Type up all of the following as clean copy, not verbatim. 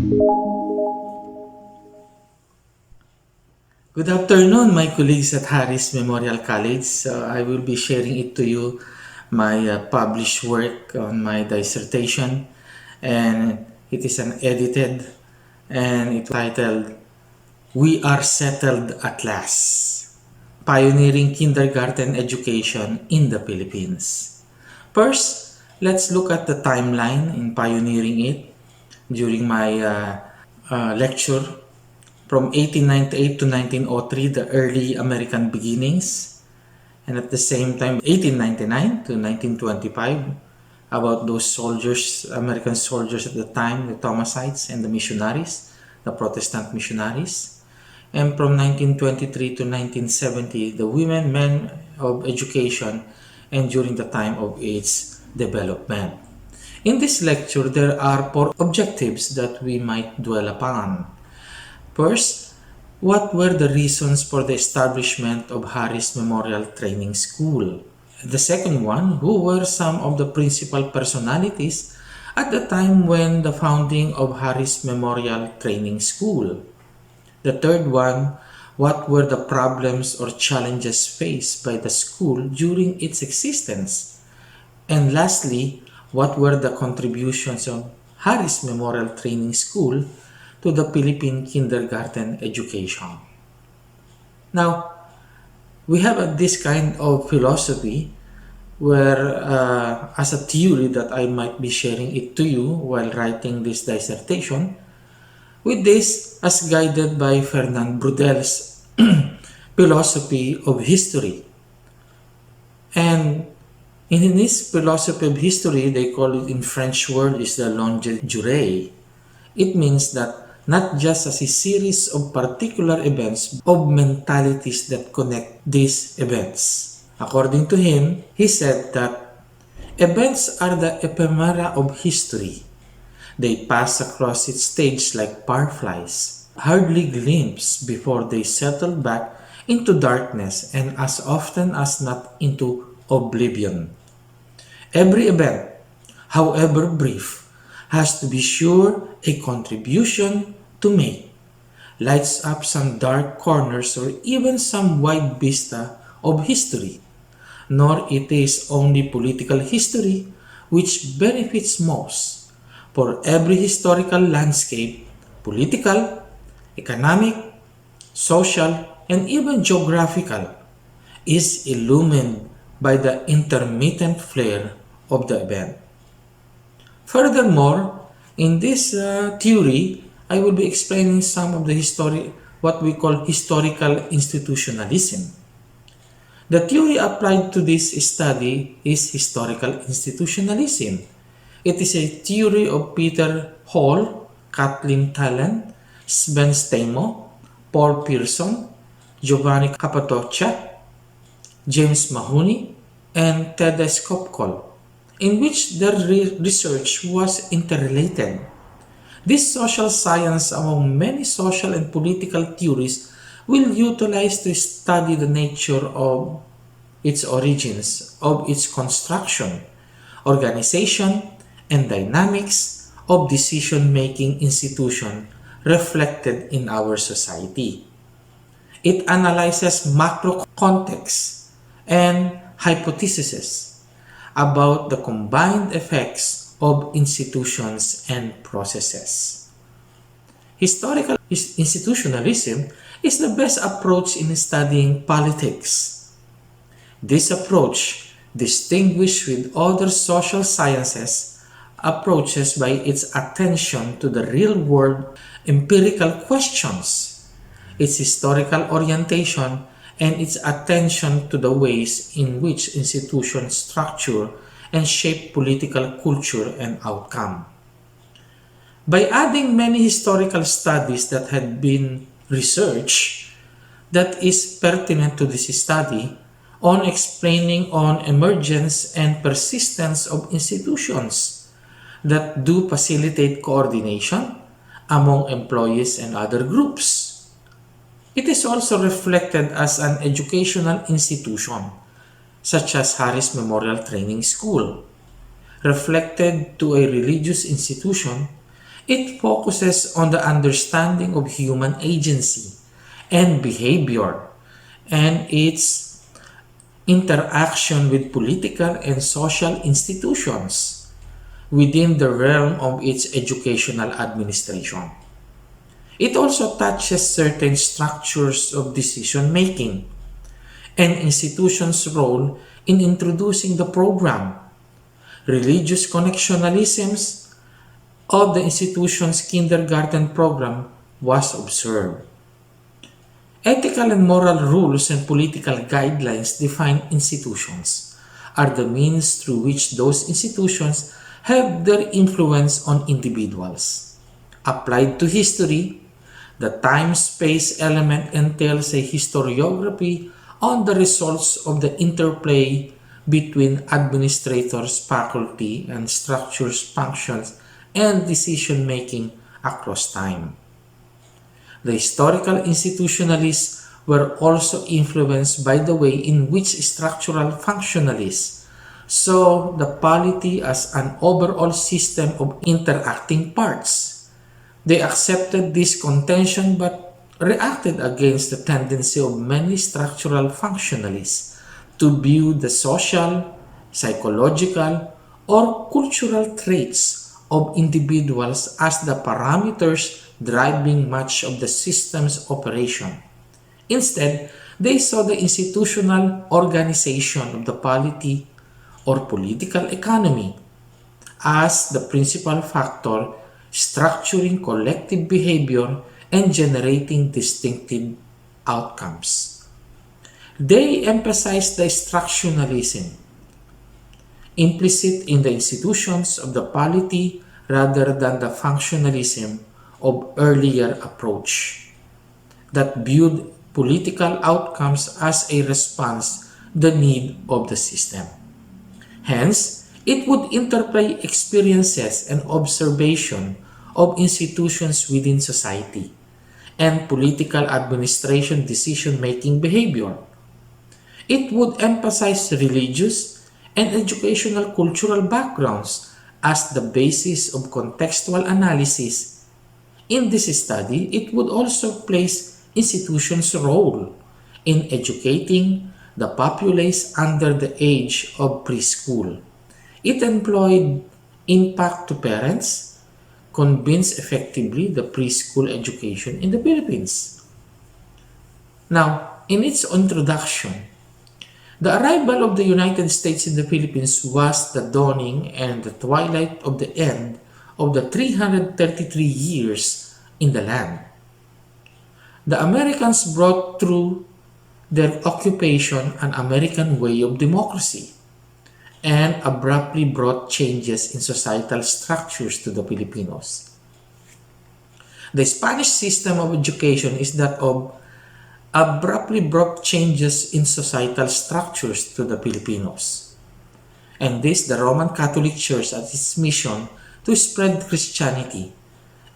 Good afternoon, my colleagues at Harris Memorial College. I will be sharing it to you my published work on my dissertation, and it is an edited and it's titled "We Are Settled at Last: Pioneering Kindergarten Education in the Philippines." First, let's look at the timeline in pioneering it during my lecture from 1898 to 1903, the early American beginnings, and at the same time 1899 to 1925, about those soldiers, American soldiers at the time, the Thomasites and the missionaries, the Protestant missionaries. And from 1923 to 1970, the women, men of education, and during the time of its development. In this lecture, there are four objectives that we might dwell upon. First, what were the reasons for the establishment of Harris Memorial Training School? The second one, who were some of the principal personalities at the time when the founding of Harris Memorial Training School? The third one, what were the problems or challenges faced by the school during its existence? And lastly, what were the contributions of Harris Memorial Training School to the Philippine kindergarten education? Now, we have this kind of philosophy where, as a theory that I might be sharing it to you while writing this dissertation, with this as guided by Fernand Braudel's philosophy of history. And in his philosophy of history, they call it in French word is the longue durée. It means that not just as a series of particular events, of mentalities that connect these events. According to him, he said that events are the ephemera of history. They pass across its stage like fireflies, hardly glimpsed before they settle back into darkness and as often as not into oblivion. Every event, however brief, has to be sure a contribution to make, lights up some dark corners or even some wide vista of history. Nor it is only political history which benefits most, for every historical landscape, political, economic, social, and even geographical, is illumined by the intermittent flare of the event. Furthermore, in this theory, I will be explaining some of the what we call historical institutionalism. The theory applied to this study is historical institutionalism. It is a theory of Peter Hall, Kathleen Talent, Sven Stamo, Paul Pearson, Giovanni Capatoccia, James Mahoney, and Ted Skopkol, in which their research was interrelated. This social science, among many social and political theories, will utilize to study the nature of its origins, of its construction, organization, and dynamics of decision-making institution reflected in our society. It analyzes macro context and hypotheses about the combined effects of institutions and processes. Historical institutionalism is the best approach in studying politics. This approach, distinguished with other social sciences, approaches by its attention to the real-world empirical questions, its historical orientation, and its attention to the ways in which institutions structure and shape political culture and outcome. By adding many historical studies that had been researched that is pertinent to this study on explaining on emergence and persistence of institutions that do facilitate coordination among employees and other groups. It is also reflected as an educational institution, such as Harris Memorial Training School. Reflected to a religious institution, It focuses on the understanding of human agency and behavior and its interaction with political and social institutions within the realm of its educational administration. It also touches certain structures of decision making and institutions' role in introducing the program. Religious connectionalisms of the institution's kindergarten program was observed. Ethical and moral rules and political guidelines define institutions are the means through which those institutions have their influence on individuals. Applied to history, the time-space element entails a historiography on the results of the interplay between administrators, faculty, and structures, functions, and decision-making across time. The historical institutionalists were also influenced by the way in which structural functionalists saw the polity as an overall system of interacting parts. They accepted this contention but reacted against the tendency of many structural functionalists to view the social, psychological, or cultural traits of individuals as the parameters driving much of the system's operation. Instead, they saw the institutional organization of the polity or political economy as the principal factor structuring collective behavior and generating distinctive outcomes. They emphasized the structuralism implicit in the institutions of the polity rather than the functionalism of earlier approach that viewed political outcomes as a response to the need of the system. Hence, it would interplay experiences and observation of institutions within society and political administration decision-making behavior. It would emphasize religious and educational cultural backgrounds as the basis of contextual analysis. In this study, it would also place institutions' role in educating the populace under the age of preschool. It employed impact to parents, convinced effectively the preschool education in the Philippines. Now, in its introduction, the arrival of the United States in the Philippines was the dawning and the twilight of the end of the 333 years in the land. The Americans brought through their occupation an American way of democracy and abruptly brought changes in societal structures to the Filipinos. The Spanish system of education is that of abruptly brought changes in societal structures to the Filipinos. And this, the Roman Catholic Church at its mission to spread Christianity,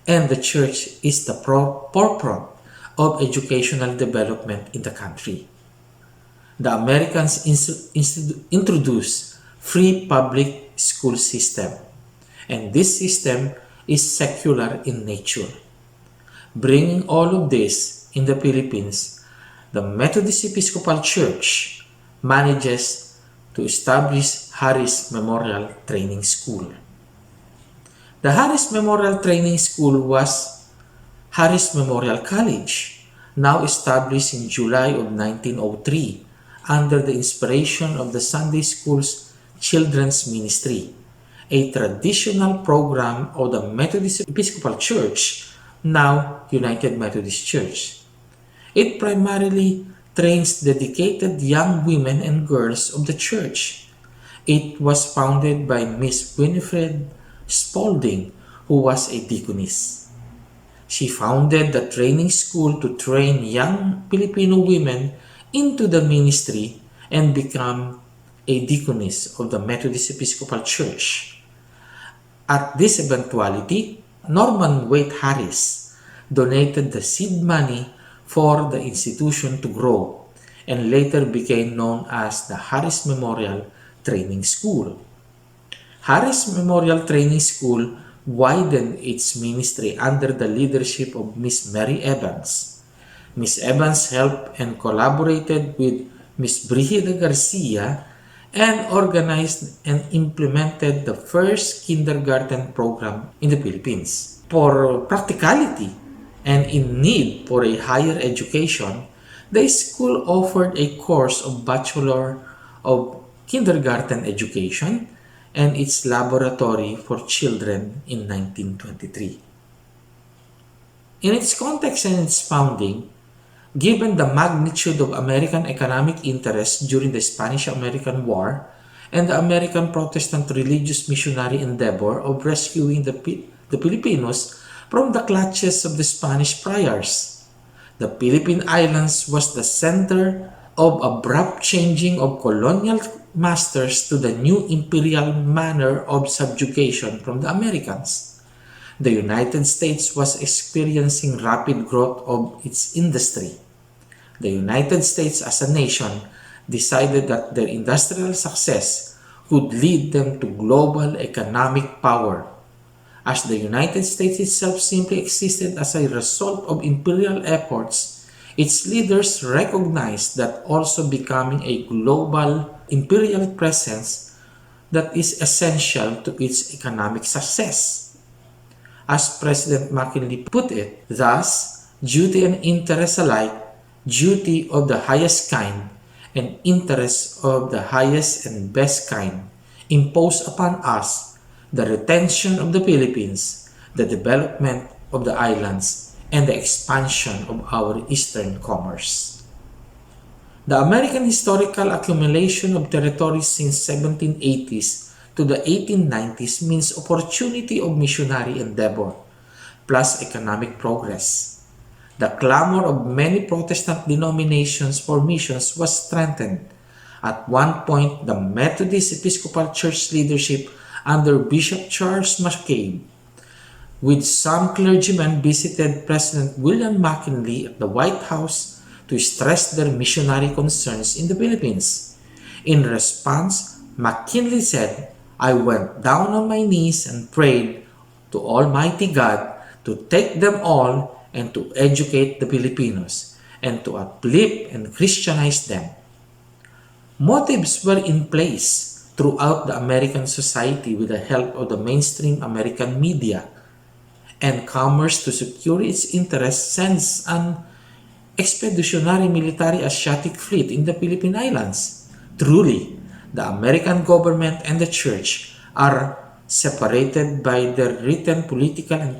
and the Church is the forefront of educational development in the country. The Americans introduced free public school system, and this system is secular in nature. Bringing all of this in the Philippines, the Methodist Episcopal Church manages to establish Harris Memorial Training School. The Harris Memorial Training School was Harris Memorial College, now established in July of 1903 under the inspiration of the Sunday School's Children's Ministry, a traditional program of the Methodist Episcopal Church, now United Methodist Church. It primarily trains dedicated young women and girls of the church. It was founded by Miss Winifred Spaulding, who was a deaconess. She founded the training school to train young Filipino women into the ministry and become a deaconess of the Methodist Episcopal Church. At this eventuality, Norman Waite Harris donated the seed money for the institution to grow and later became known as the Harris Memorial Training School. Harris Memorial Training School widened its ministry under the leadership of Miss Mary Evans. Miss Evans helped and collaborated with Miss Brigida Garcia and organized and implemented the first kindergarten program in the Philippines. For practicality and in need for a higher education, the school offered a course of Bachelor of Kindergarten Education and its laboratory for children in 1923. In its context and its founding, given the magnitude of American economic interests during the Spanish-American War and the American Protestant religious missionary endeavor of rescuing the Filipinos from the clutches of the Spanish friars, the Philippine Islands was the center of abrupt changing of colonial masters to the new imperial manner of subjugation from the Americans. The United States was experiencing rapid growth of its industry. The United States as a nation decided that their industrial success could lead them to global economic power, as the United States itself simply existed as a result of imperial efforts. Its leaders recognized that also becoming a global imperial presence that is essential to its economic success. As President McKinley put it, thus, duty and interest alike, duty of the highest kind, and interest of the highest and best kind, impose upon us the retention of the Philippines, the development of the islands, and the expansion of our eastern commerce. The American historical accumulation of territories since 1780s to the 1890s means opportunity of missionary endeavor, plus economic progress. The clamor of many Protestant denominations for missions was strengthened. At one point, the Methodist Episcopal Church leadership under Bishop Charles McCabe, with some clergymen, visited President William McKinley at the White House to stress their missionary concerns in the Philippines. In response, McKinley said, "I went down on my knees and prayed to Almighty God to take them all and to educate the Filipinos and to uplift and Christianize them." Motives were in place throughout the American society with the help of the mainstream American media, and commerce to secure its interests sends an expeditionary military Asiatic fleet in the Philippine Islands. Truly, the American government and the church are separated by their written political and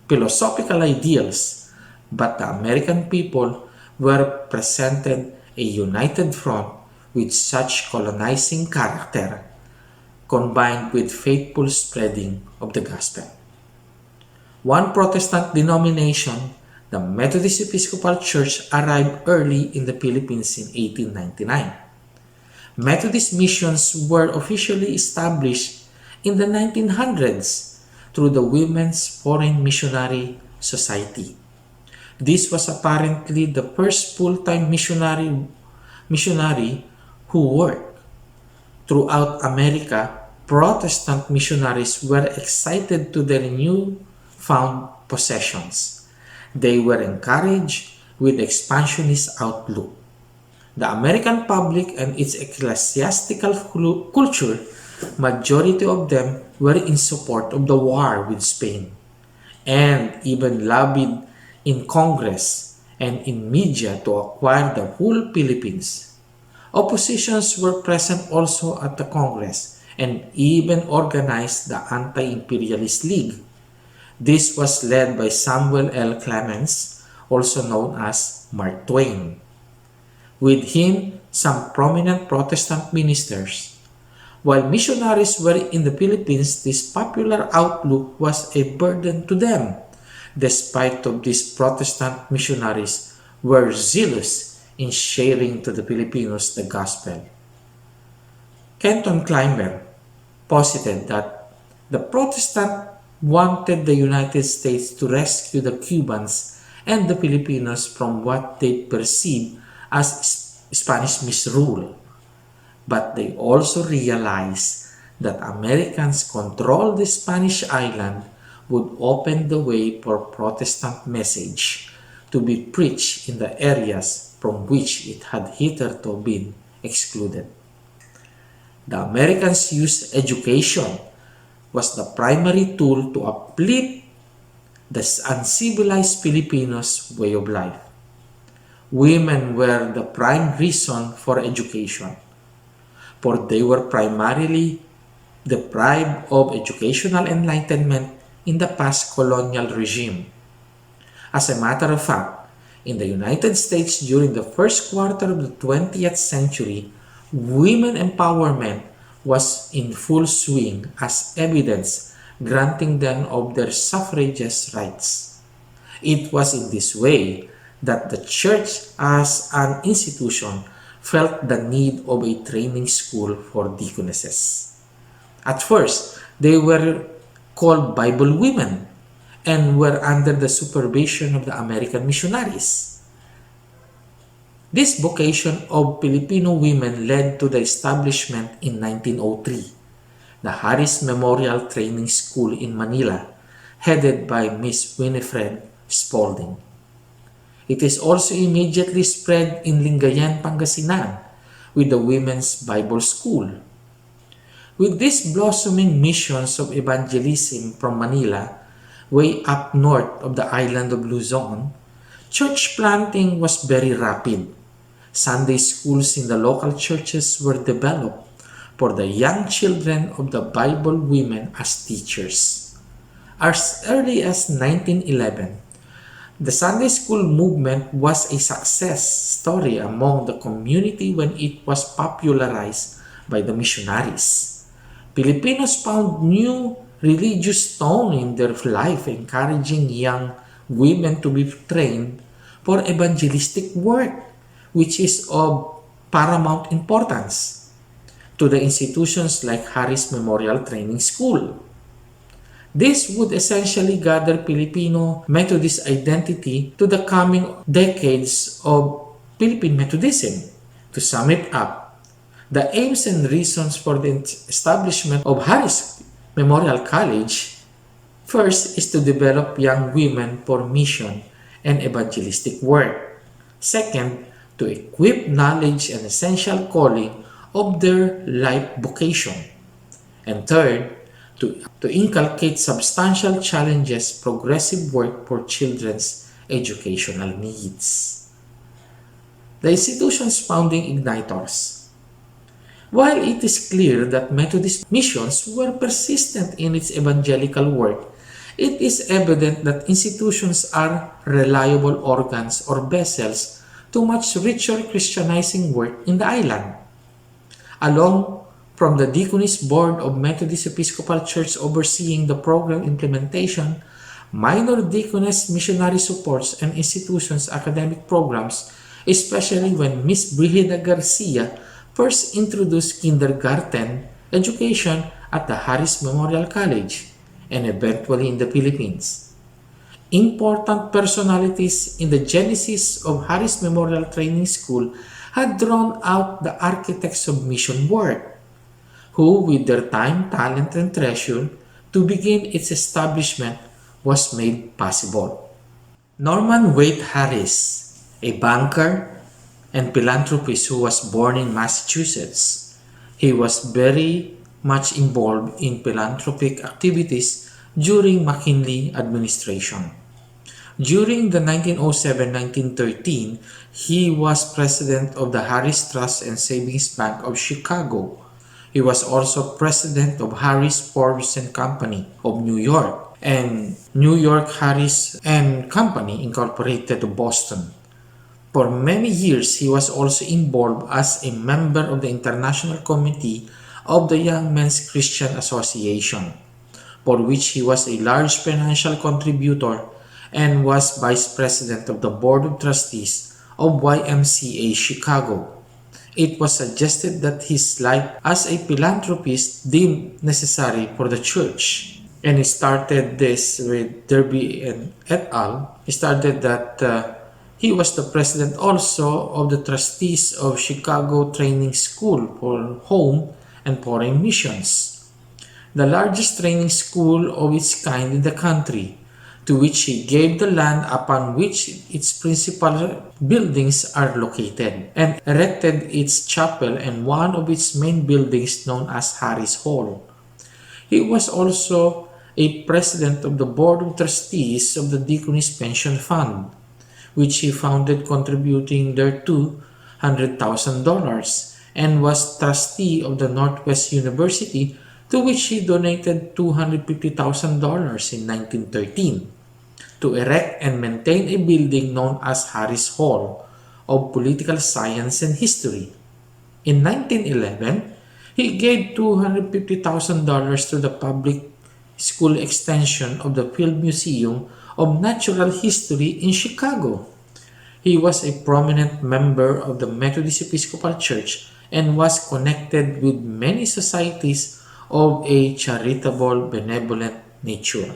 philosophical ideals, but the American people were presented a united front with such colonizing character, combined with faithful spreading of the gospel. One Protestant denomination, the Methodist Episcopal Church, arrived early in the Philippines in 1899. Methodist missions were officially established in the 1900s through the Women's Foreign Missionary Society. This was apparently the first full-time missionary who worked. Throughout America, Protestant missionaries were excited to their new-found possessions. They were encouraged with expansionist outlook. The American public and its ecclesiastical culture, majority of them were in support of the war with Spain, and even lobbied in Congress and in media to acquire the whole Philippines. Oppositions were present also at the Congress and even organized the Anti-Imperialist League. This was led by Samuel L. Clemens, also known as Mark Twain. With him, some prominent Protestant ministers. While missionaries were in the Philippines, this popular outlook was a burden to them. Despite of these Protestant missionaries were zealous in sharing to the Filipinos the gospel. Kenton Clymer posited that the Protestant wanted the United States to rescue the Cubans and the Filipinos from what they perceived as Spanish misrule. But they also realized that Americans control the Spanish island would open the way for Protestant message to be preached in the areas from which it had hitherto been excluded. The Americans used education was the primary tool to uplift the uncivilized Filipinos' way of life. Women were the prime reason for education, for they were primarily deprived of educational enlightenment in the past colonial regime. As a matter of fact, in the United States during the first quarter of the 20th century, women empowerment was in full swing as evidence granting them of their suffrage's rights. It was in this way that the church as an institution felt the need of a training school for deaconesses. At first, they were called Bible women and were under the supervision of the American missionaries. This vocation of Filipino women led to the establishment in 1903, the Harris Memorial Training School in Manila, headed by Miss Winifred Spalding. It is also immediately spread in Lingayen, Pangasinan, with the Women's Bible School. With these blossoming missions of evangelism from Manila, way up north of the island of Luzon, church planting was very rapid. Sunday schools in the local churches were developed for the young children of the Bible women as teachers. As early as 1911, the Sunday school movement was a success story among the community when it was popularized by the missionaries. Filipinos found new religious tone in their life, encouraging young women to be trained for evangelistic work, which is of paramount importance to the institutions like Harris Memorial Training School. This would essentially gather Filipino Methodist identity to the coming decades of Philippine Methodism. To sum it up, the aims and reasons for the establishment of Harris Memorial College first is to develop young women for mission and evangelistic work. Second, to equip knowledge and essential calling of their life vocation. And third, to inculcate substantial challenges, progressive work for children's educational needs. The institution's founding igniters. While it is clear that Methodist missions were persistent in its evangelical work, it is evident that institutions are reliable organs or vessels to much richer Christianizing work in the island. Along from the Deaconess Board of Methodist Episcopal Church overseeing the program implementation, minor deaconess missionary supports and institutions academic programs, especially when Miss Brigida Garcia first introduced kindergarten education at the Harris Memorial College and eventually in the Philippines. Important personalities in the genesis of Harris Memorial Training School had drawn out the architects of mission work, who with their time, talent, and treasure to begin its establishment was made possible. Norman Wade Harris, a banker and philanthropist who was born in Massachusetts. He was very much involved in philanthropic activities during McKinley administration. During the 1907-1913, he was president of the Harris Trust and Savings Bank of Chicago. He was also president of Harris Forbes and Company of New York and New York Harris and Company Incorporated of Boston. For many years, he was also involved as a member of the International Committee of the Young Men's Christian Association, for which he was a large financial contributor and was vice president of the Board of Trustees of YMCA Chicago. It was suggested that his life as a philanthropist deemed necessary for the church. And he started this with Derby and et al. He started that he was the president also of the trustees of Chicago Training School for Home and Foreign Missions. the largest training school of its kind in the country, to which he gave the land upon which its principal buildings are located, and erected its chapel and one of its main buildings known as Harris Hall. He was also a president of the Board of Trustees of the Deaconess Pension Fund, which he founded contributing thereto $100,000, and was trustee of the Northwest University, to which he donated $250,000 in 1913 to erect and maintain a building known as Harris Hall of Political Science and History. In 1911, he gave $250,000 to the public school extension of the Field Museum of Natural History in Chicago. He was a prominent member of the Methodist Episcopal Church and was connected with many societies of a charitable, benevolent nature.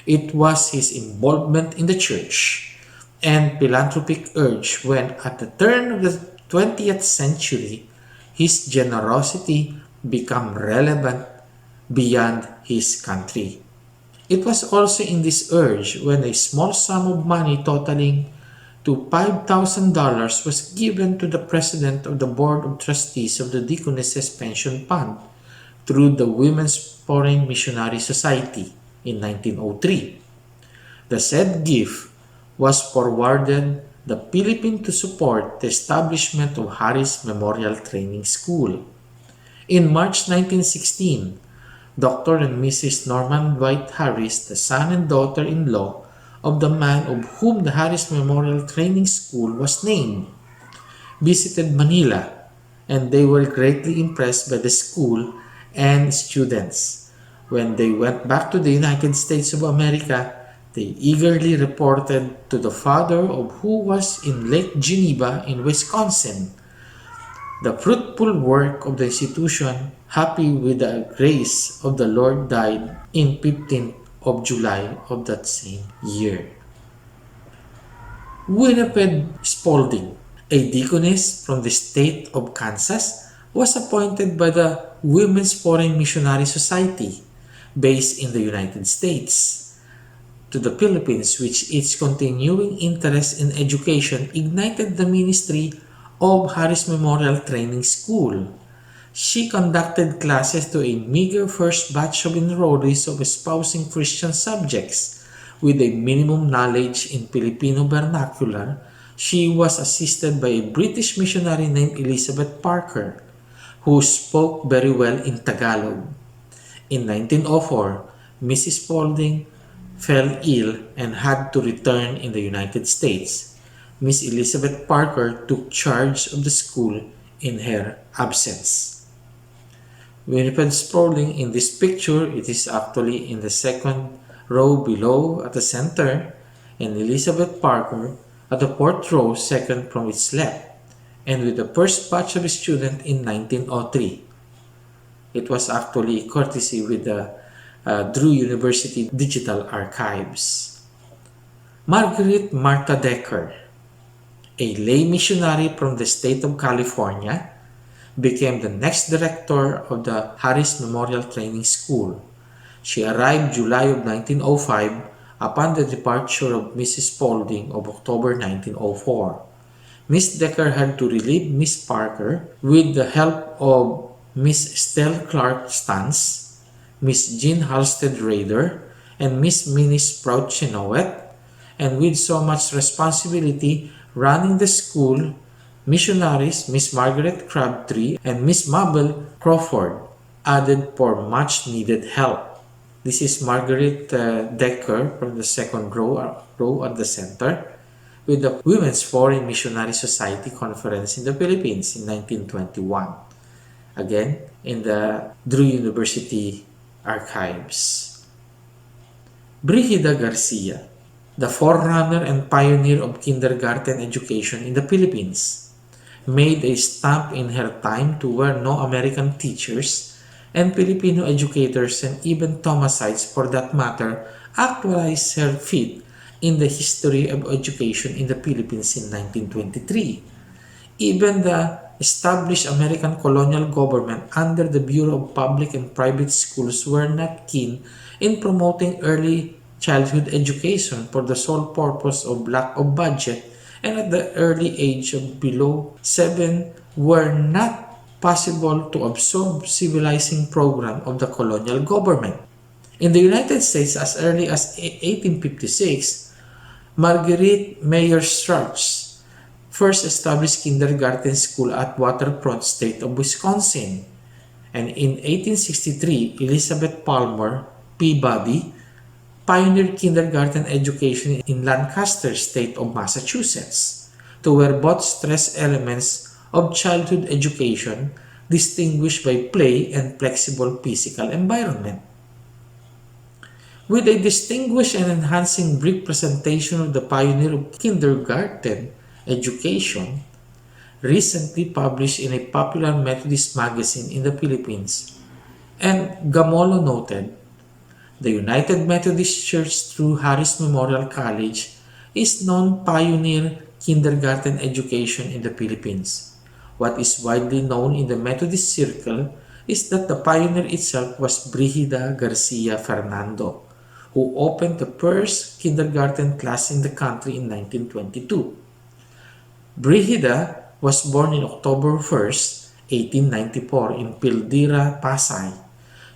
It was his involvement in the church and philanthropic urge when, at the turn of the 20th century, his generosity became relevant beyond his country. It was also in this urge when a small sum of money totaling to $5,000 was given to the president of the Board of Trustees of the Deaconesses Pension Fund through the Women's Foreign Missionary Society in 1903. The said gift was forwarded the Philippines to support the establishment of Harris Memorial Training School. In March 1916, Dr. and Mrs. Norman Dwight Harris, the son and daughter-in-law of the man of whom the Harris Memorial Training School was named, visited Manila, and they were greatly impressed by the school and students. When they went back to the United States of America, they eagerly reported to the father of who was in Lake Geneva in Wisconsin the fruitful work of the institution. Happy with the grace of the Lord, died in 15th of July of that same year. Winifred Spaulding, a deaconess from the state of Kansas, was appointed by the Women's Foreign Missionary Society, based in the United States, to the Philippines, which its continuing interest in education ignited the ministry of Harris Memorial Training School. She conducted classes to a meager first batch of enrollees of espousing Christian subjects. With a minimum knowledge in Filipino vernacular, she was assisted by a British missionary named Elizabeth Parker, who spoke very well in Tagalog. In 1904, Mrs. Spaulding fell ill and had to return in the United States. Miss Elizabeth Parker took charge of the school in her absence. Winifred Spaulding, in this picture, it is actually in the second row below at the center, and Elizabeth Parker at the fourth row, second from its left, and with the first batch of students in 1903. It was actually courtesy with the Drew University Digital Archives. Margaret Martha Decker, a lay missionary from the state of California, became the next director of the Harris Memorial Training School. She arrived July of 1905 upon the departure of Mrs. Spaulding of October 1904. Miss Decker had to relieve Miss Parker with the help of Miss Estelle Clark Stans, Miss Jean Halstead Rader, and Miss Minnie Sprout Chenoweth, and with so much responsibility running the school, missionaries Miss Margaret Crabtree and Miss Mabel Crawford added for much needed help. This is Margaret Decker from the second row at the center, with the Women's Foreign Missionary Society Conference in the Philippines in 1921. Again, in the Drew University Archives. Brigida Garcia, the forerunner and pioneer of kindergarten education in the Philippines, made a stamp in her time to where no American teachers and Filipino educators and even Thomasites for that matter actualized her feat in the history of education in the Philippines in 1923. Even the established American colonial government under the Bureau of Public and Private Schools were not keen in promoting early childhood education for the sole purpose of lack of budget, and at the early age of below 7 were not possible to absorb civilizing program of the colonial government. In the United States, as early as 1856, Marguerite Mayer Strauss first established kindergarten school at Waterfront, state of Wisconsin. And in 1863, Elizabeth Palmer Peabody pioneered kindergarten education in Lancaster, state of Massachusetts, to where both stress elements of childhood education distinguished by play and flexible physical environment. With a distinguished and enhancing brief presentation of the pioneer of kindergarten education, recently published in a popular Methodist magazine in the Philippines, and Gamolo noted, the United Methodist Church through Harris Memorial College is known pioneer kindergarten education in the Philippines. What is widely known in the Methodist circle is that the pioneer itself was Brigida Garcia Fernando, who opened the first kindergarten class in the country in 1922. Brigida was born on October 1st, 1894 in Pildira, Pasay,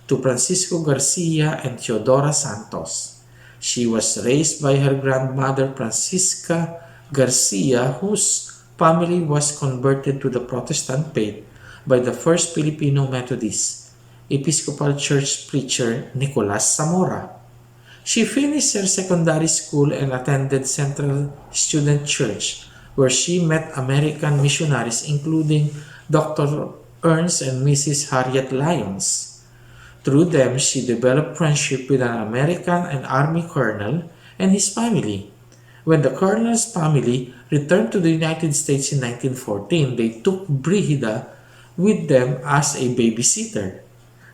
to Francisco Garcia and Teodora Santos. She was raised by her grandmother Francisca Garcia, whose family was converted to the Protestant faith by the first Filipino Methodist Episcopal Church preacher Nicolas Zamora. She finished her secondary school and attended Central Student Church, where she met American missionaries including Dr. Ernst and Mrs. Harriet Lyons. Through them, she developed friendship with an American and Army colonel and his family. When the colonel's family returned to the United States in 1914, they took Brigida with them as a babysitter.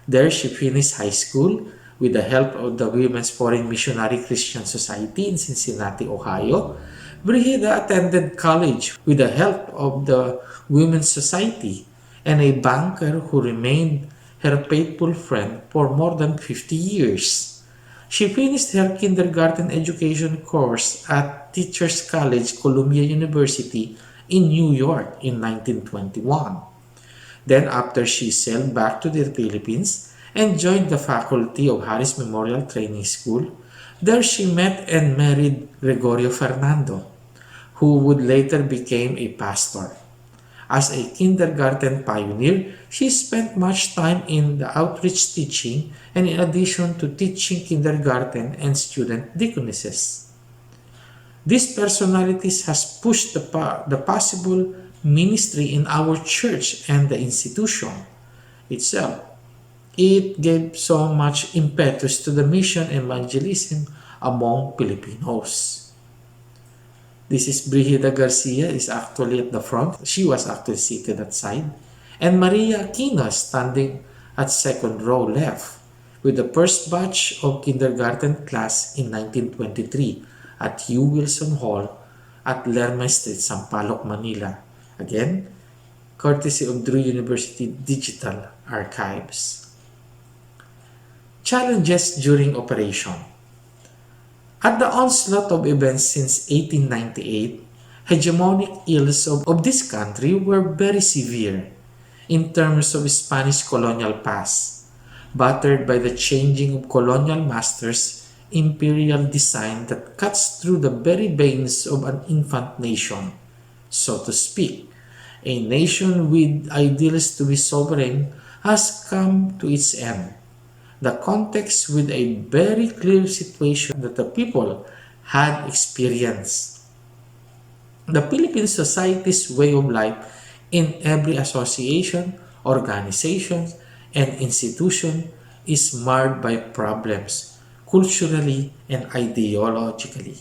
There she finished high school with the help of the Women's Foreign Missionary Christian Society in Cincinnati, Ohio. Brigida attended college with the help of the Women's Society and a banker who remained her faithful friend for more than 50 years. She finished her kindergarten education course at Teachers College, Columbia University in New York in 1921. Then after she sailed back to the Philippines and joined the faculty of Harris Memorial Training School, there she met and married Gregorio Fernando, who would later become a pastor. As a kindergarten pioneer, she spent much time in the outreach teaching and in addition to teaching kindergarten and student deaconesses. These personalities has pushed the possible ministry in our church and the institution itself. It gave so much impetus to the mission and evangelism among Filipinos. This is Brigida Garcia is actually at the front. She was actually seated at side. And Maria Aquino standing at second row left with the first batch of kindergarten class in 1923 at Hugh Wilson Hall at Lerma Street, Sampaloc, Manila. Again, courtesy of Drew University Digital Archives. Challenges during operation. At the onslaught of events since 1898, hegemonic ills of this country were very severe in terms of Spanish colonial past, battered by the changing of colonial masters' imperial design that cuts through the very veins of an infant nation, so to speak. A nation with ideals to be sovereign has come to its end. The context with a very clear situation that the people had experienced. The Philippine society's way of life in every association, organization, and institution is marred by problems, culturally and ideologically.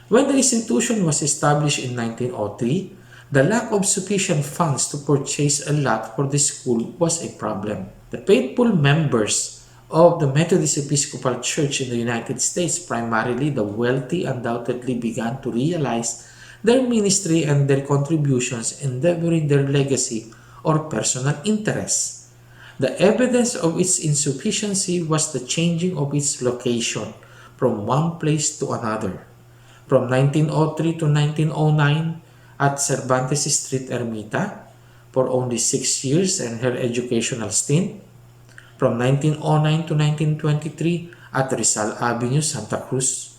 When the institution was established in 1903, the lack of sufficient funds to purchase a lot for the school was a problem. The faithful members of the Methodist Episcopal Church in the United States, primarily the wealthy, undoubtedly began to realize their ministry and their contributions, endeavoring their legacy or personal interests. The evidence of its insufficiency was the changing of its location from one place to another. From 1903 to 1909 at Cervantes Street, Ermita, for only 6 years and her educational stint. From 1909 to 1923 at Rizal Avenue, Santa Cruz.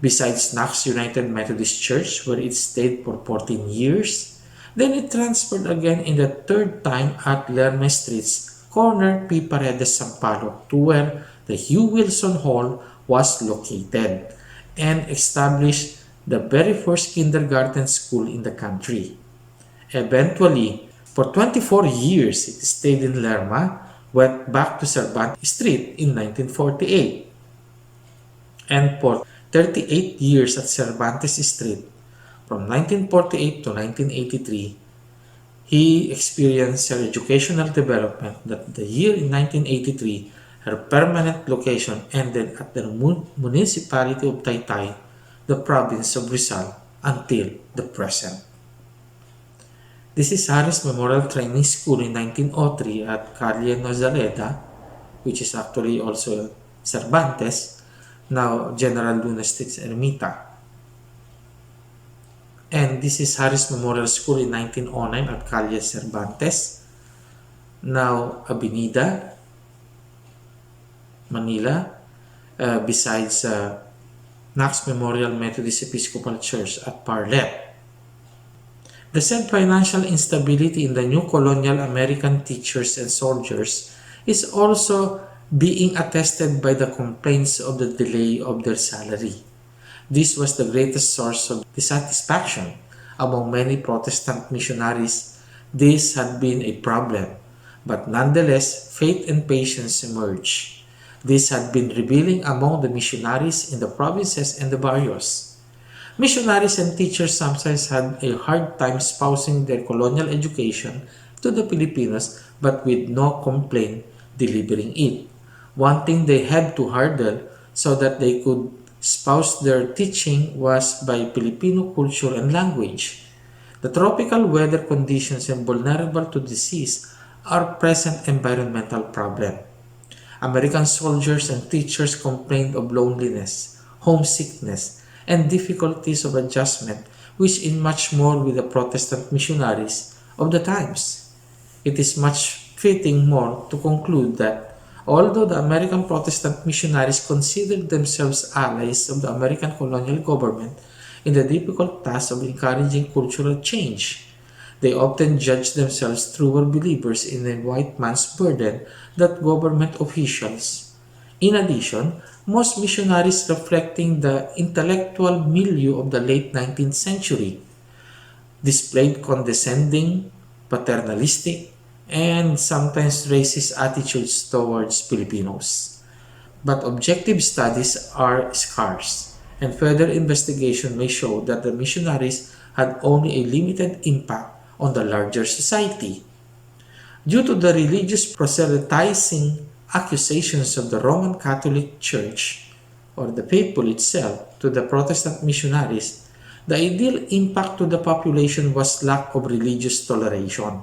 Besides Knox United Methodist Church, where it stayed for 14 years. Then it transferred again in the third time at Lerma Street's corner P. Paredes, Sampaloc, to where the Hugh Wilson Hall was located and established the very first kindergarten school in the country. Eventually, for 24 years, it stayed in Lerma, went back to Cervantes Street in 1948, and for 38 years at Cervantes Street, from 1948 to 1983, he experienced her educational development that the year in 1983, her permanent location ended at the municipality of Taytay, the province of Rizal, until the present. This is Harris Memorial Training School in 1903 at Calle Nozaleda, which is actually also Cervantes, now General Luna Street, Ermita. And this is Harris Memorial School in 1909 at Calle Cervantes, now Avenida, Manila, besides Knox Memorial Methodist Episcopal Church at Parlet. The said financial instability in the new colonial American teachers and soldiers is also being attested by the complaints of the delay of their salary. This was the greatest source of dissatisfaction among many Protestant missionaries. This had been a problem, but nonetheless, faith and patience emerged. This had been revealing among the missionaries in the provinces and the barrios. Missionaries and teachers sometimes had a hard time espousing their colonial education to the Filipinos, but with no complaint delivering it. One thing they had to hurdle so that they could espouse their teaching was by Filipino culture and language. The tropical weather conditions and vulnerable to disease are present environmental problem. American soldiers and teachers complained of loneliness, homesickness, and difficulties of adjustment, which in much more with the Protestant missionaries of the times. It is much fitting more to conclude that although the American Protestant missionaries considered themselves allies of the American colonial government in the difficult task of encouraging cultural change, they often judged themselves truer believers in the white man's burden than government officials. In addition, most missionaries reflecting the intellectual milieu of the late 19th century displayed condescending, paternalistic, and sometimes racist attitudes towards Filipinos. But objective studies are scarce, and further investigation may show that the missionaries had only a limited impact on the larger society. Due to the religious proselytizing accusations of the Roman Catholic Church or the faithful itself to the Protestant missionaries, the ideal impact to the population was lack of religious toleration.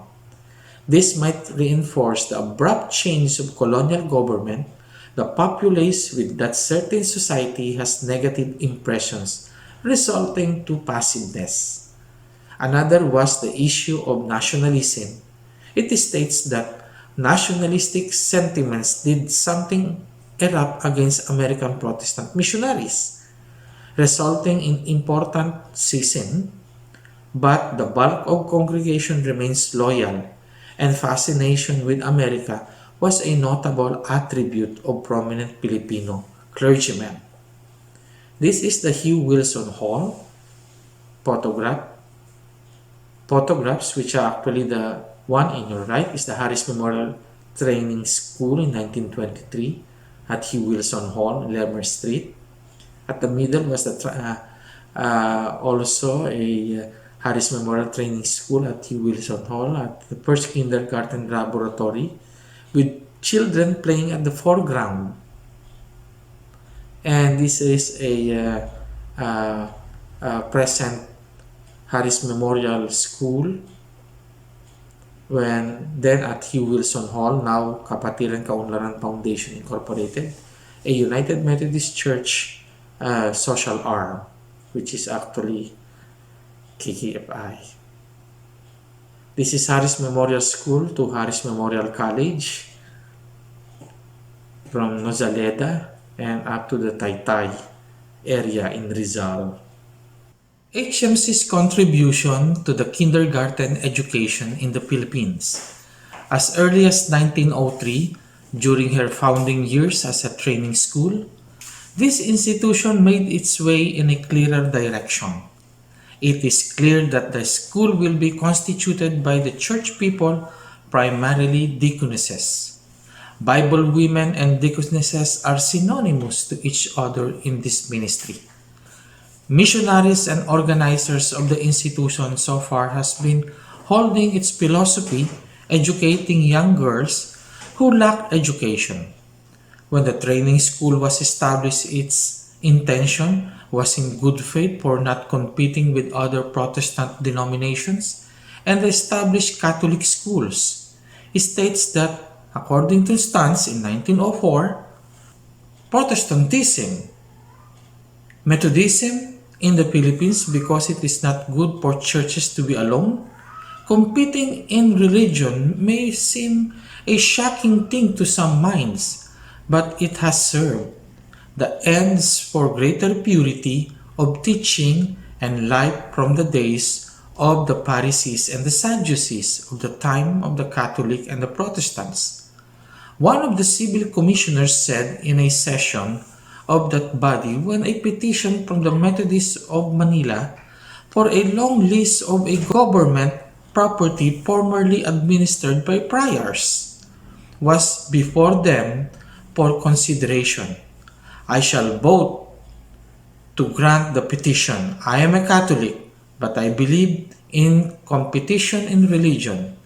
This might reinforce the abrupt change of colonial government. The populace with that certain society has negative impressions, resulting to passiveness. Another was the issue of nationalism. It states that nationalistic sentiments did something erupt against American Protestant missionaries, resulting in important schism, but the bulk of congregation remains loyal, and fascination with America was a notable attribute of prominent Filipino clergymen. This is the Hugh Wilson Hall photographs, which are actually the one in your right is the Harris Memorial Training School in 1923 at Hugh Wilson Hall, Lermer Street. At the middle was also a Harris Memorial Training School at Hugh Wilson Hall at the first kindergarten laboratory with children playing at the foreground. And this is a present Harris Memorial School, then at Hugh Wilson Hall, now Kapatiran Kaunlaran Foundation Incorporated, a United Methodist Church social arm, which is actually KKFI. This is Harris Memorial School to Harris Memorial College from Nozaleda and up to the Taytay area in Rizal. HMC's contribution to the kindergarten education in the Philippines. As early as 1903, during her founding years as a training school, this institution made its way in a clearer direction. It is clear that the school will be constituted by the church people, primarily deaconesses. Bible women and deaconesses are synonymous to each other in this ministry. Missionaries and organizers of the institution so far has been holding its philosophy, educating young girls who lack education. When the training school was established, its intention was in good faith for not competing with other Protestant denominations and the established Catholic schools. It states that, according to Stans in 1904, Protestantism, Methodism in the Philippines, because it is not good for churches to be alone, competing in religion may seem a shocking thing to some minds, but it has served the ends for greater purity of teaching and life from the days of the Pharisees and the Sadducees of the time of the Catholic and the Protestants. One of the civil commissioners said in a session of that body when a petition from the Methodists of Manila for a long list of a government property formerly administered by priors was before them for consideration. I shall vote to grant the petition. I am a Catholic, but I believe in competition in religion.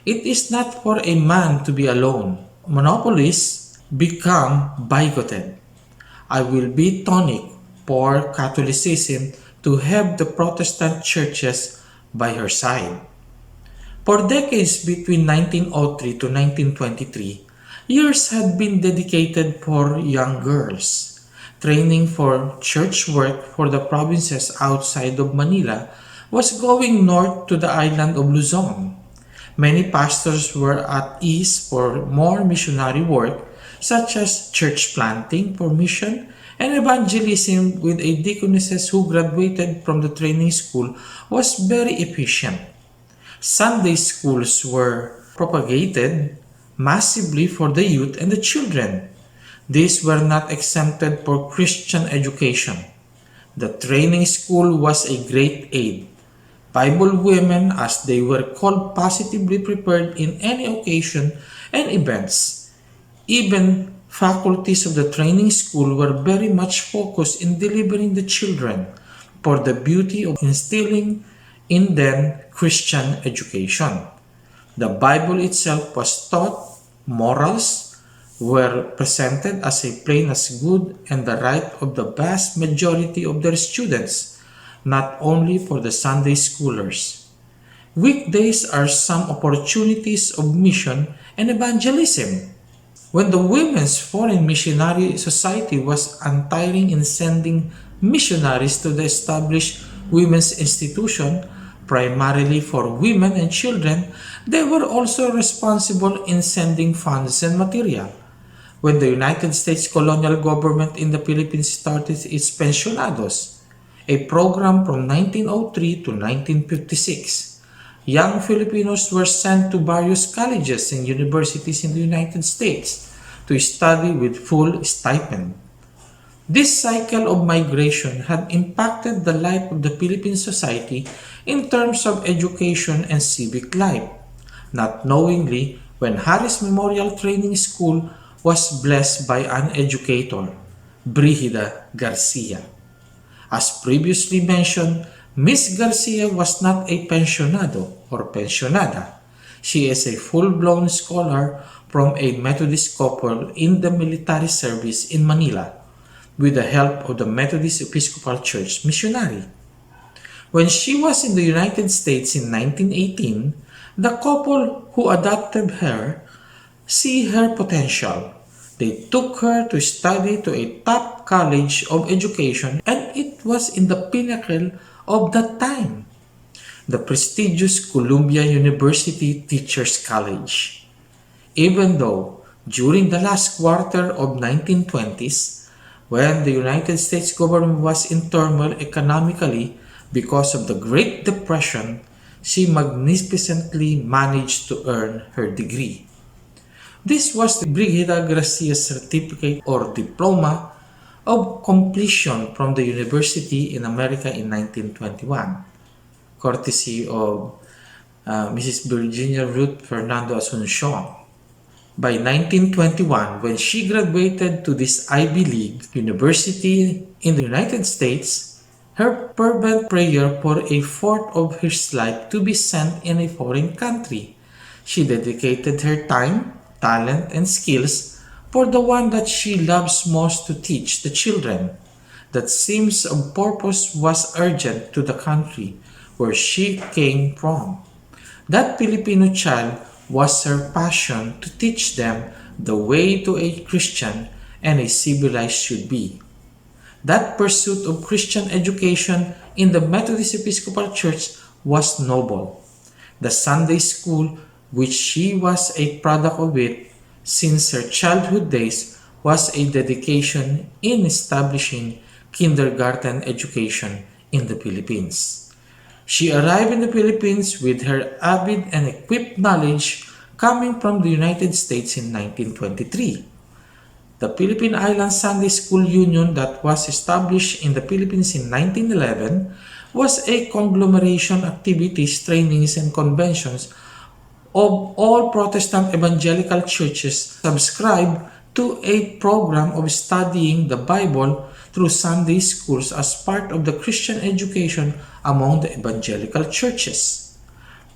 It is not for a man to be alone. Monopolies become bigoted. I will be tonic for Catholicism to have the Protestant churches by her side. For decades between 1903 to 1923, years had been dedicated for young girls. Training for church work for the provinces outside of Manila was going north to the island of Luzon. Many pastors were at ease for more missionary work, such as church planting for mission and evangelism, with a deaconesses who graduated from the training school was very efficient. Sunday schools were propagated massively for the youth and the children. These were not exempted for Christian education. The training school was a great aid. Bible women, as they were called, positively prepared in any occasion and events. Even faculties of the training school were very much focused in delivering the children for the beauty of instilling in them Christian education. The Bible itself was taught, morals were presented as a plain as good and the right of the vast majority of their students, not only for the Sunday schoolers. Weekdays are some opportunities of mission and evangelism. When the Women's Foreign Missionary Society was untiring in sending missionaries to the established women's institution, primarily for women and children, they were also responsible in sending funds and material. When the United States colonial government in the Philippines started its pensionados, a program from 1903 to 1956, young Filipinos were sent to various colleges and universities in the United States to study with full stipend. This cycle of migration had impacted the life of the Philippine society in terms of education and civic life. Not knowingly, when Harris Memorial Training School was blessed by an educator, Brigida Garcia. As previously mentioned, Miss Garcia was not a pensionado or pensionada. She is a full-blown scholar from a Methodist couple in the military service in Manila, with the help of the Methodist Episcopal Church missionary. When she was in the United States in 1918, the couple who adopted her see her potential. They took her to study to a top college of education, and it was in the pinnacle of that time, the prestigious Columbia University Teachers College. Even though during the last quarter of 1920s, when the United States government was in turmoil economically because of the Great Depression, she magnificently managed to earn her degree. This was the Brigida Gracia Certificate or Diploma of Completion from the University in America in 1921, courtesy of Mrs. Virginia Ruth Fernando Asuncion. By 1921, when she graduated to this Ivy League university in the United States, her fervent prayer for a fourth of her life to be spent in a foreign country. She dedicated her time, talent, and skills for the one that she loves most to teach the children. That sense of purpose was urgent to the country where she came from. That Filipino child was her passion to teach them the way to a Christian and a civilized should be. That pursuit of Christian education in the Methodist Episcopal Church was noble. The Sunday school, which she was a product of it since her childhood days, was a dedication in establishing kindergarten education in the Philippines. She arrived in the Philippines with her avid and equipped knowledge coming from the United States in 1923. The Philippine Island Sunday School Union that was established in the Philippines in 1911 was a conglomeration of activities, trainings, and conventions of all Protestant evangelical churches subscribed to a program of studying the Bible through Sunday schools as part of the Christian education among the evangelical churches.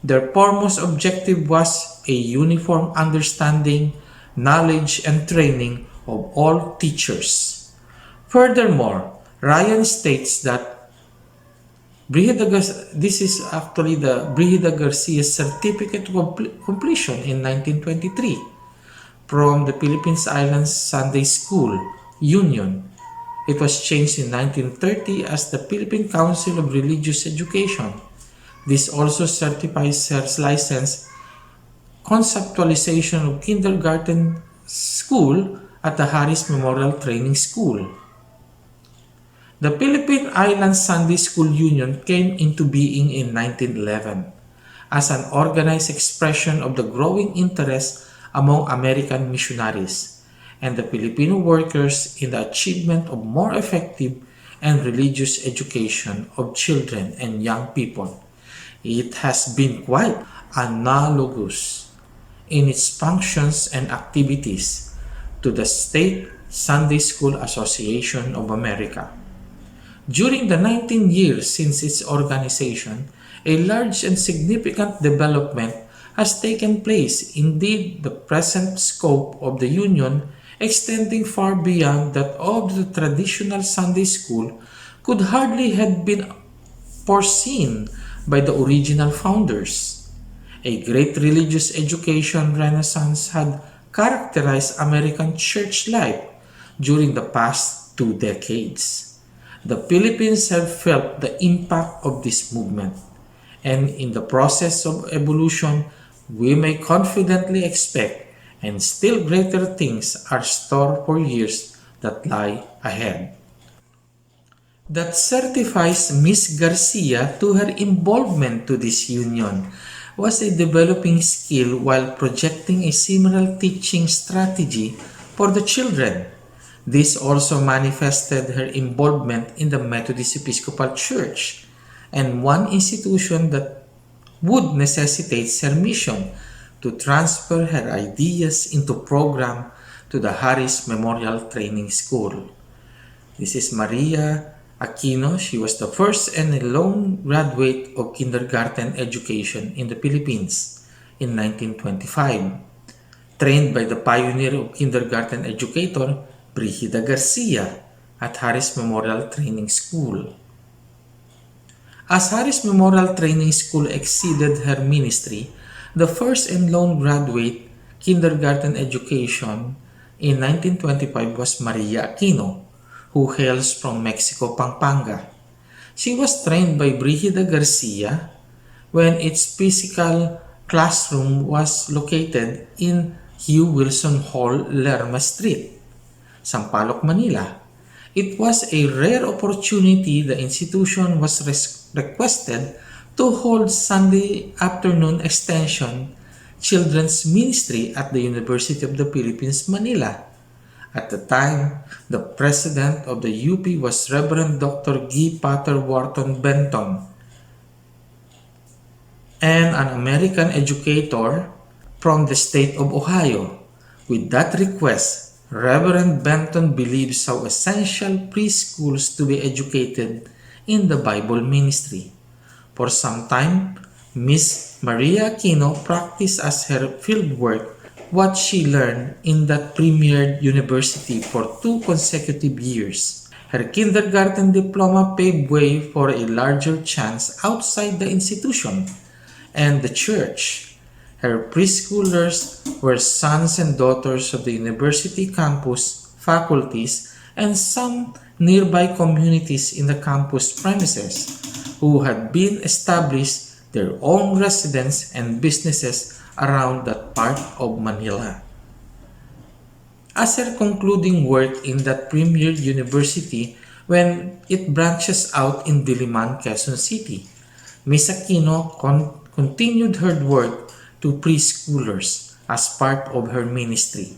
Their foremost objective was a uniform understanding, knowledge, and training of all teachers. Furthermore, Ryan states that this is actually the Brigida Garcia Certificate of Completion in 1923 from the Philippines Islands Sunday School Union. It was changed in 1930 as the Philippine Council of Religious Education. This also certifies her license conceptualization of kindergarten school at the Harris Memorial Training School. The Philippine Islands Sunday School Union came into being in 1911 as an organized expression of the growing interest among American missionaries and the Filipino workers in the achievement of more effective and religious education of children and young people. It has been quite analogous in its functions and activities to the State Sunday School Association of America. During the 19 years since its organization, a large and significant development has taken place. Indeed, the present scope of the Union, extending far beyond that of the traditional Sunday school, could hardly have been foreseen by the original founders. A great religious education renaissance had characterized American church life during the past 2 decades. The Philippines have felt the impact of this movement, and in the process of evolution, we may confidently expect and still greater things are stored for years that lie ahead. That certifies Miss Garcia to her involvement to this union was a developing skill while projecting a similar teaching strategy for the children. This also manifested her involvement in the Methodist Episcopal Church, and one institution that would necessitate her mission to transfer her ideas into program to the Harris Memorial Training School. This is Maria Aquino. She was the first and lone graduate of kindergarten education in the Philippines in 1925, trained by the pioneer of kindergarten educator, Brigida Garcia, at Harris Memorial Training School. As Harris Memorial Training School exceeded her ministry, the first and lone graduate kindergarten education in 1925 was Maria Aquino, who hails from Mexico, Pampanga. She was trained by Brigida Garcia when its physical classroom was located in Hugh Wilson Hall, Lerma Street, Sampaloc, Manila. It was a rare opportunity. The institution was requested to hold Sunday afternoon extension children's ministry at the University of the Philippines, Manila. At the time, the president of the UP was Reverend Dr. G. Potter Wharton Benton, and an American educator from the state of Ohio. With that request, Reverend Benton believes how essential preschools to be educated in the Bible ministry. For some time, Miss Maria Aquino practiced as her fieldwork what she learned in that premier university for 2 consecutive years. Her kindergarten diploma paved way for a larger chance outside the institution and the church. Her preschoolers were sons and daughters of the university campus, faculties, and some nearby communities in the campus premises who had been established their own residence and businesses around that part of Manila. As her concluding work in that premier university when it branches out in Diliman, Quezon City, Miss Aquino continued her work to preschoolers as part of her ministry.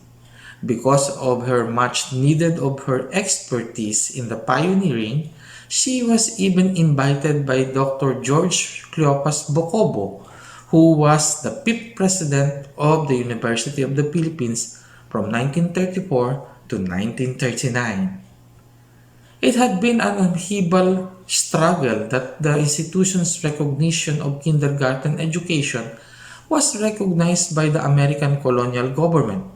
Because of her much needed of her expertise in the pioneering, she was even invited by Dr. George Cleopas Bocobo, who was the 5th president of the University of the Philippines from 1934 to 1939. It had been an upheaval struggle that the institution's recognition of kindergarten education was recognized by the American colonial government,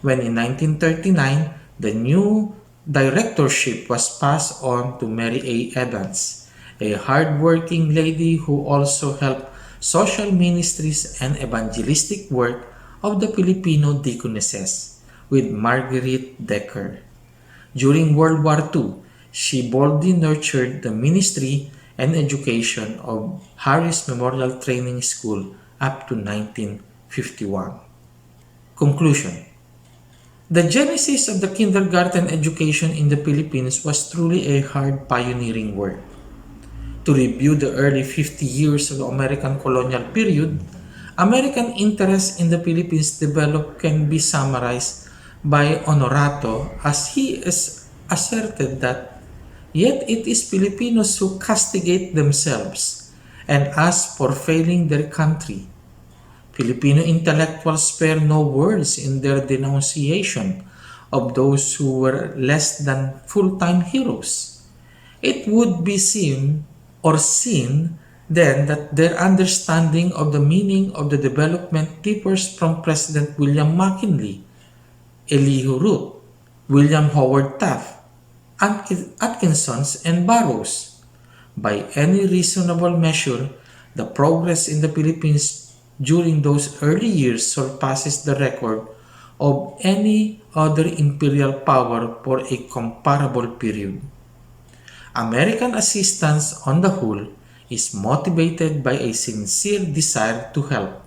when in 1939 the new directorship was passed on to Mary A. Evans, a hard-working lady who also helped social ministries and evangelistic work of the Filipino deaconesses with Marguerite Decker. During World War II, she boldly nurtured the ministry and education of Harris Memorial Training School up to 1951. Conclusion. The genesis of the kindergarten education in the Philippines was truly a hard pioneering work. To review the early 50 years of the American colonial period, American interest in the Philippines developed can be summarized by Honorato as he is asserted that, "Yet it is Filipinos who castigate themselves and ask for failing their country. Filipino intellectuals spare no words in their denunciation of those who were less than full-time heroes. It would be seen then that their understanding of the meaning of the development differs from President William McKinley, Elihu Root, William Howard Taft, Atkinsons, and Barrows. By any reasonable measure, the progress in the Philippines during those early years surpasses the record of any other imperial power for a comparable period. American assistance on the whole is motivated by a sincere desire to help.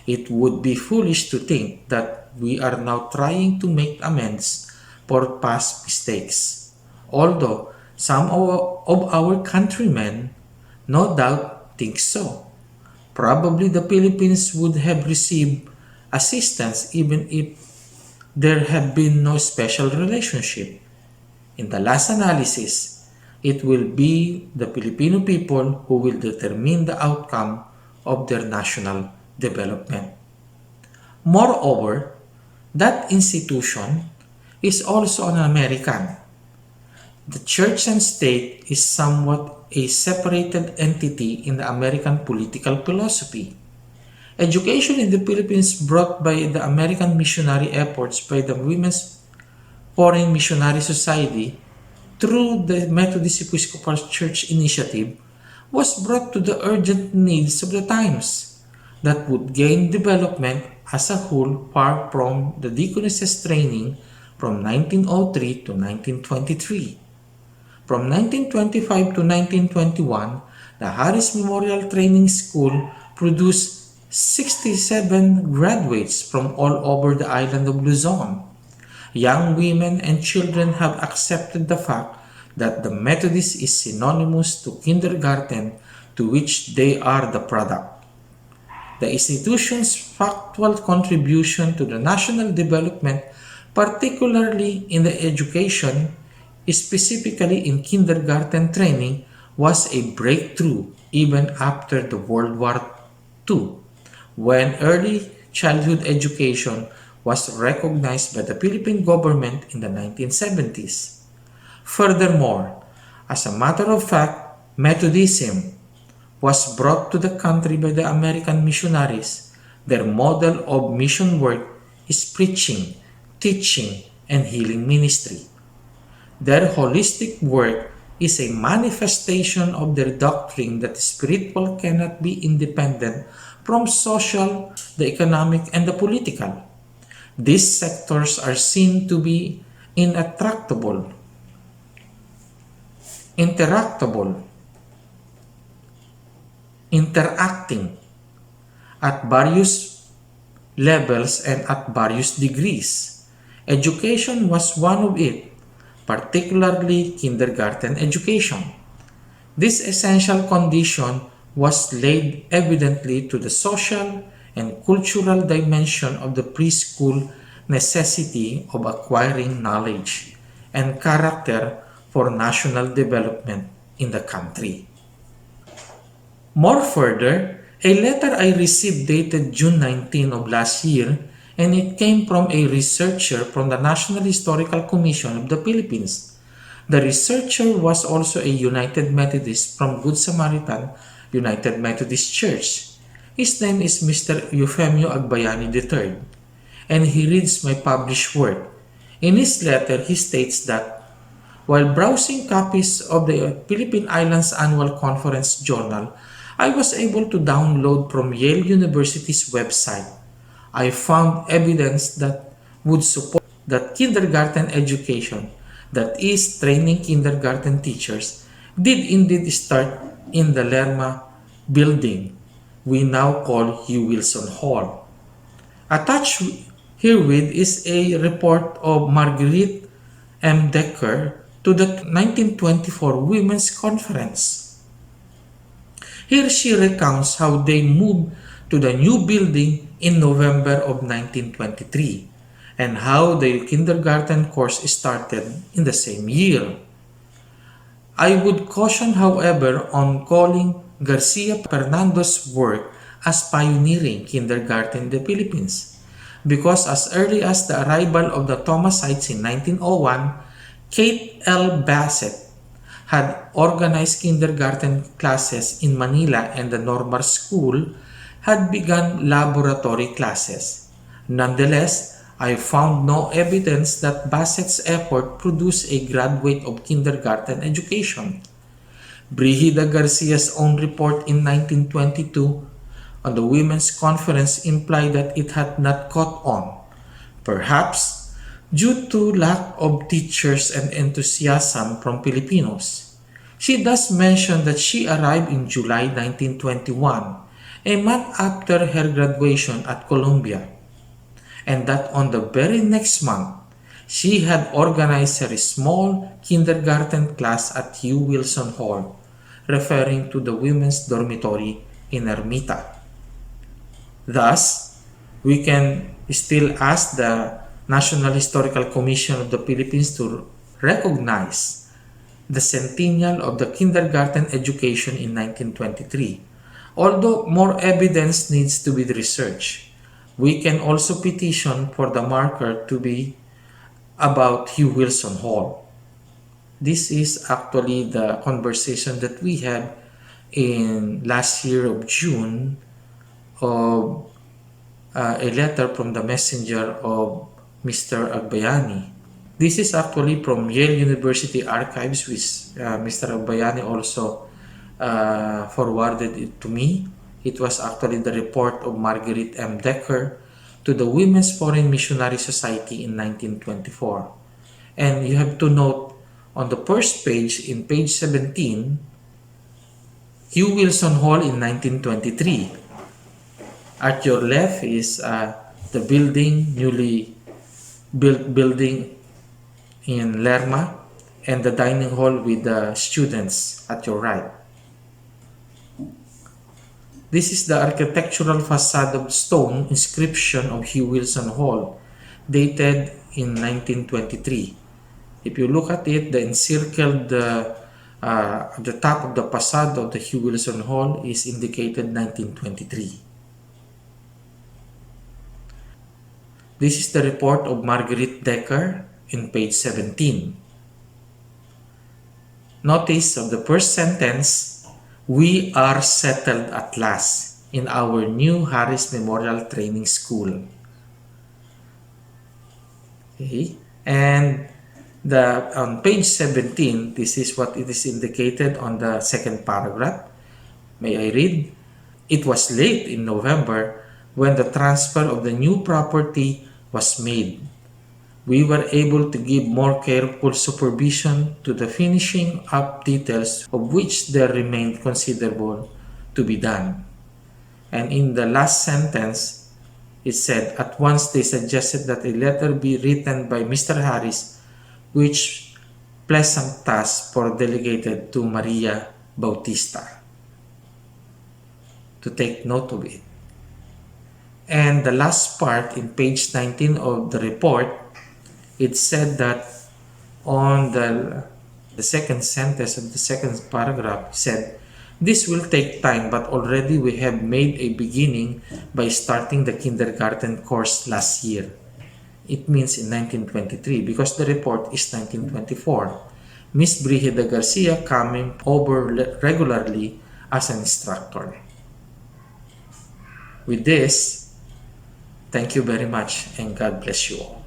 It would be foolish to think that we are now trying to make amends for past mistakes, although some of our countrymen no doubt think so. Probably the Philippines would have received assistance even if there had been no special relationship. In the last analysis, it will be the Filipino people who will determine the outcome of their national development. Moreover, that institution is also an American. The church and state is somewhat a separated entity in the American political philosophy. Education in the Philippines brought by the American missionary efforts by the Women's Foreign Missionary Society through the Methodist Episcopal Church initiative was brought to the urgent needs of the times that would gain development as a whole far from the deaconesses training from 1903 to 1923. From 1925 to 1921, the Harris Memorial Training School produced 67 graduates from all over the island of Luzon. Young women and children have accepted the fact that the Methodist is synonymous to kindergarten to which they are the product. The institution's factual contribution to the national development, particularly in the education, specifically in kindergarten training, was a breakthrough even after the World War II, when early childhood education was recognized by the Philippine government in the 1970s. Furthermore, as a matter of fact, Methodism was brought to the country by the American missionaries. Their model of mission work is preaching, teaching, and healing ministry. Their holistic work is a manifestation of their doctrine that the spiritual cannot be independent from social, the economic, and the political. These sectors are seen to be interactable, interacting at various levels and at various degrees. Education was one of it, particularly kindergarten education. This essential condition was laid evidently to the social and cultural dimension of the preschool necessity of acquiring knowledge and character for national development in the country. More further, a letter I received dated June 19 of last year, and it came from a researcher from the National Historical Commission of the Philippines. The researcher was also a United Methodist from Good Samaritan United Methodist Church. His name is Mr. Eufemio Agbayani III, and he reads my published work. In his letter, he states that while browsing copies of the Philippine Islands Annual Conference Journal, I was able to download from Yale University's website. I found evidence that would support that kindergarten education, that is, training kindergarten teachers, did indeed start in the Lerma building we now call Hugh Wilson Hall. Attached herewith is a report of Marguerite M. Decker to the 1924 Women's Conference. Here she recounts how they moved to the new building in November of 1923 and how the kindergarten course started in the same year. I would caution, however, on calling Garcia Fernando's work as pioneering kindergarten in the Philippines, because as early as the arrival of the Thomasites in 1901, Kate L. Bassett had organized kindergarten classes in Manila, and the Normal School had begun laboratory classes. Nonetheless, I found no evidence that Bassett's effort produced a graduate of kindergarten education. Brigida Garcia's own report in 1922 on the Women's Conference implied that it had not caught on, perhaps due to lack of teachers and enthusiasm from Filipinos. She thus mentioned that she arrived in July 1921, a month after her graduation at Columbia, and that on the very next month, she had organized her small kindergarten class at Hugh Wilson Hall, referring to the women's dormitory in Ermita. Thus, we can still ask the National Historical Commission of the Philippines to recognize the centennial of the kindergarten education in 1923. Although more evidence needs to be researched, we can also petition for the marker to be about Hugh Wilson Hall. This is actually the conversation that we had in last year of June of a letter from the messenger of Mr. Agbayani. This is actually from Yale University archives, which Mr. Agbayani also forwarded it to me. It was actually the report of Margaret M. Decker to the Women's Foreign Missionary Society in 1924. And you have to note on the first page, in page 17, Hugh Wilson Hall in 1923. At your left is the building, newly built building in Lerma, and the dining hall with the students at your right. This is the architectural facade of stone inscription of Hugh Wilson Hall, dated in 1923. If you look at it, the encircled at the top of the facade of the Hugh Wilson Hall is indicated 1923. This is the report of Margaret Decker in page 17. Notice of the first sentence, we are settled at last in our new Harris Memorial Training School. Okay, and on page 17, this is what it is indicated on the second paragraph. May I read? It was late in November when the transfer of the new property was made. We were able to give more careful supervision to the finishing up details, of which there remained considerable to be done. And in the last sentence, it said, at once they suggested that a letter be written by Mr. Harris, which pleasant task for delegated to Maria Bautista to take note of it. And the last part in page 19 of the report, it said that on the second sentence of the second paragraph, said, this will take time, but already we have made a beginning by starting the kindergarten course last year. It means in 1923 because the report is 1924. Miss Brigida Garcia coming over regularly as an instructor. With this, thank you very much and God bless you all.